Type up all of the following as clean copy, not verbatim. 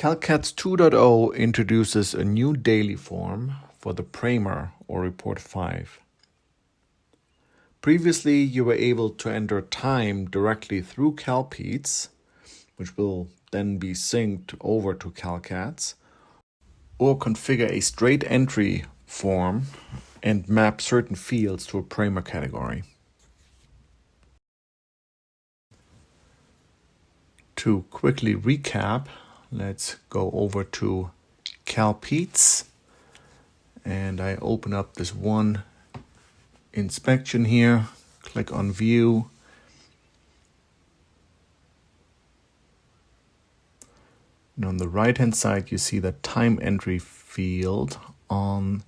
CalCATS 2.0 introduces a new daily form for the PRAMR or Report 5. Previously, you were able to enter time directly through CalPEATS, which will then be synced over to CalCATS, or configure a straight entry form and map certain fields to a PRAMR category. To quickly recap, let's go over to CalPEATS, and I open up this one inspection here, click on View, and on the right hand side you see the time entry field on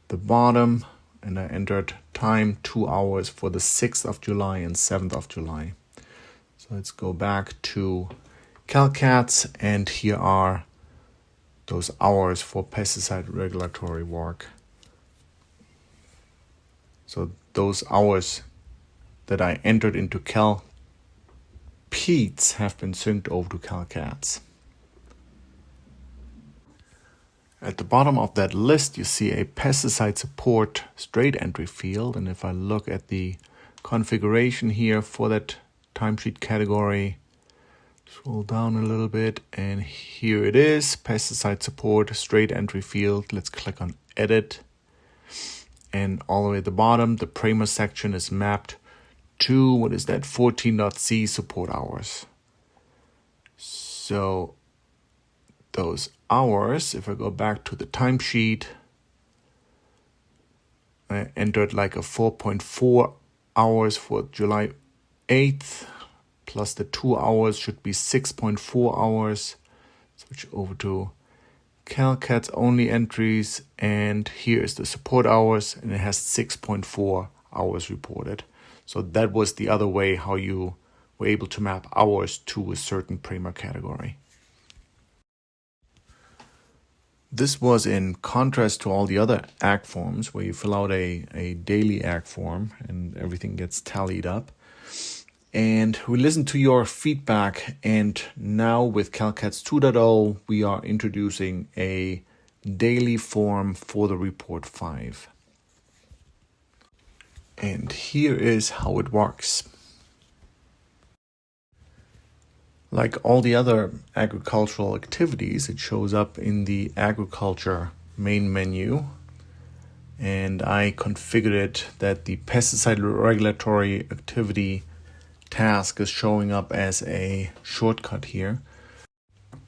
the bottom, and I entered time 2 hours for the 6th of July and 7th of July. So let's go back to CalCATS, and here are those hours for pesticide regulatory work. So those hours that I entered into CalPEATS have been synced over to CalCATS. At the bottom of that list, you see a pesticide support straight entry field. And if I look at the configuration here for that timesheet category, scroll down a little bit, and here it is, pesticide support straight entry field. Let's click on Edit. And all the way at the bottom, the PRAMR section is mapped to, 14.c support hours. So those hours, if I go back to the timesheet, I entered like a 4.4 hours for July 8th, plus the 2 hours should be 6.4 hours. Switch over to CalCATS only entries, and here is the support hours, and it has 6.4 hours reported. So that was the other way how you were able to map hours to a certain PRAMR category. This was in contrast to all the other AG forms where you fill out a daily AG form and everything gets tallied up. And we listened to your feedback, and now with CalCATS 2.0, we are introducing a daily form for the Report 5. And here is how it works. Like all the other agricultural activities, it shows up in the agriculture main menu. And I configured it that the pesticide regulatory activity task is showing up as a shortcut here.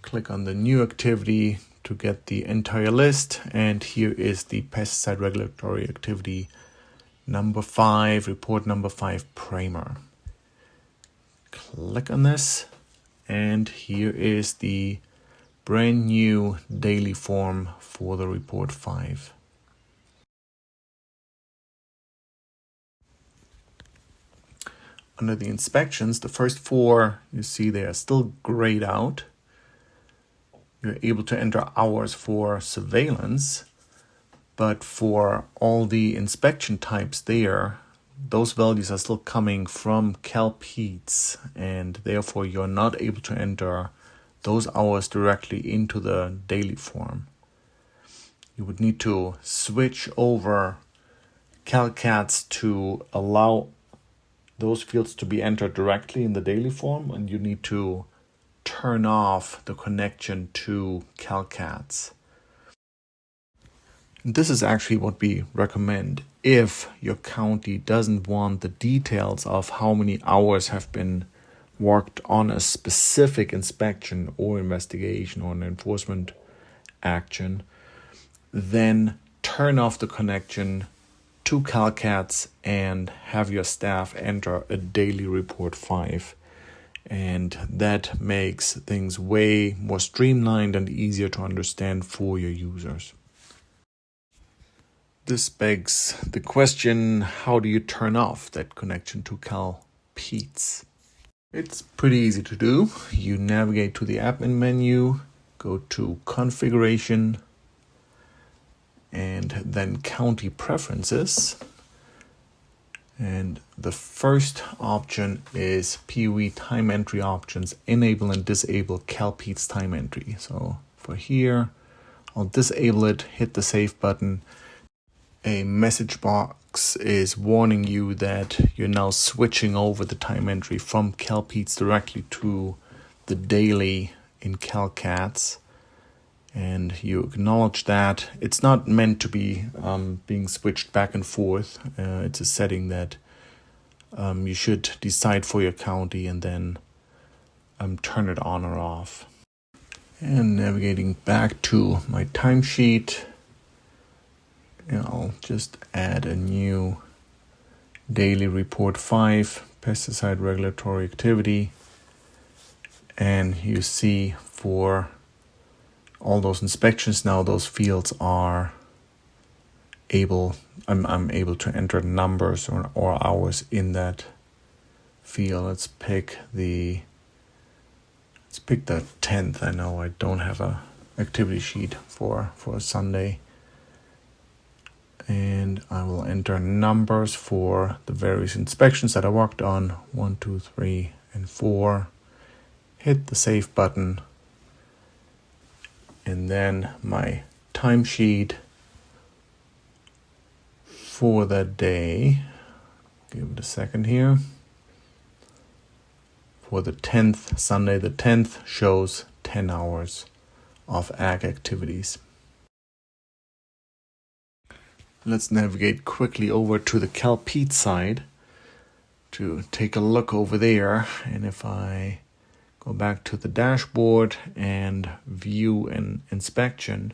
Click on the new activity to get the entire list, and here is the pesticide regulatory activity number 5, report number 5, PRAMR. Click on this, and here is the brand new daily form for the report 5. Under the inspections, the first 4, you see they are still grayed out. You're able to enter hours for surveillance, but for all the inspection types there, those values are still coming from CalPEATS, and therefore you're not able to enter those hours directly into the daily form. You would need to switch over CalCATS to allow those fields to be entered directly in the daily form, and you need to turn off the connection to CalCATS. This is actually what we recommend if your county doesn't want the details of how many hours have been worked on a specific inspection or investigation or an enforcement action. Then turn off the connection to CalCATS and have your staff enter a daily report 5. And that makes things way more streamlined and easier to understand for your users. This begs the question, how do you turn off that connection to CalPEATS? It's pretty easy to do. You navigate to the admin menu, go to Configuration, and then County Preferences. And the first option is POE time entry options, enable and disable CalCATS time entry. So for here, I'll disable it, hit the save button. A message box is warning you that you're now switching over the time entry from CalCATS directly to the daily in CalCATS. And you acknowledge that. It's not meant to be being switched back and forth. It's a setting that you should decide for your county and then turn it on or off. And navigating back to my timesheet, I'll just add a new daily report 5, pesticide regulatory activity. And you see for all those inspections now, those fields are able, I'm able to enter numbers or hours in that field. Let's pick the 10th. I know I don't have a activity sheet for Sunday. And I will enter numbers for the various inspections that I worked on, 1, 2, 3, and 4. Hit the save button. And then my timesheet for that day, give it a second here. For the 10th, Sunday the 10th, shows 10 hours of ag activities. Let's navigate quickly over to the CalCATS side to take a look over there. And if I go back to the dashboard and view an inspection,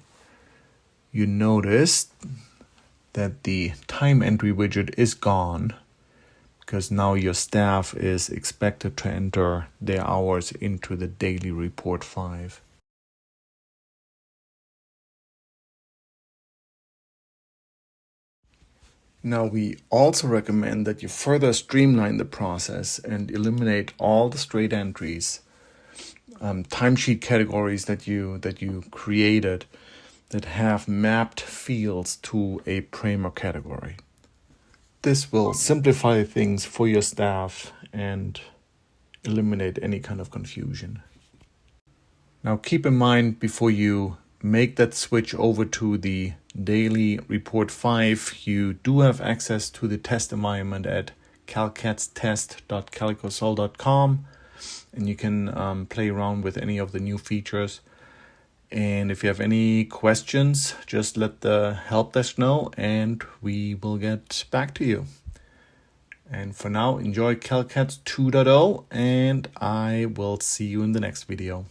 you notice that the time entry widget is gone because now your staff is expected to enter their hours into the daily report 5. Now, we also recommend that you further streamline the process and eliminate all the straight entries, timesheet categories that you created that have mapped fields to a PRAMR category. This will simplify things for your staff and eliminate any kind of confusion. Now, keep in mind, before you make that switch over to the daily report 5, you do have access to the test environment at calcatstest.calicosol.com, and you can play around with any of the new features. And if you have any questions, just let the help desk know and we will get back to you. And for now, enjoy CalCATS 2.0, and I will see you in the next video.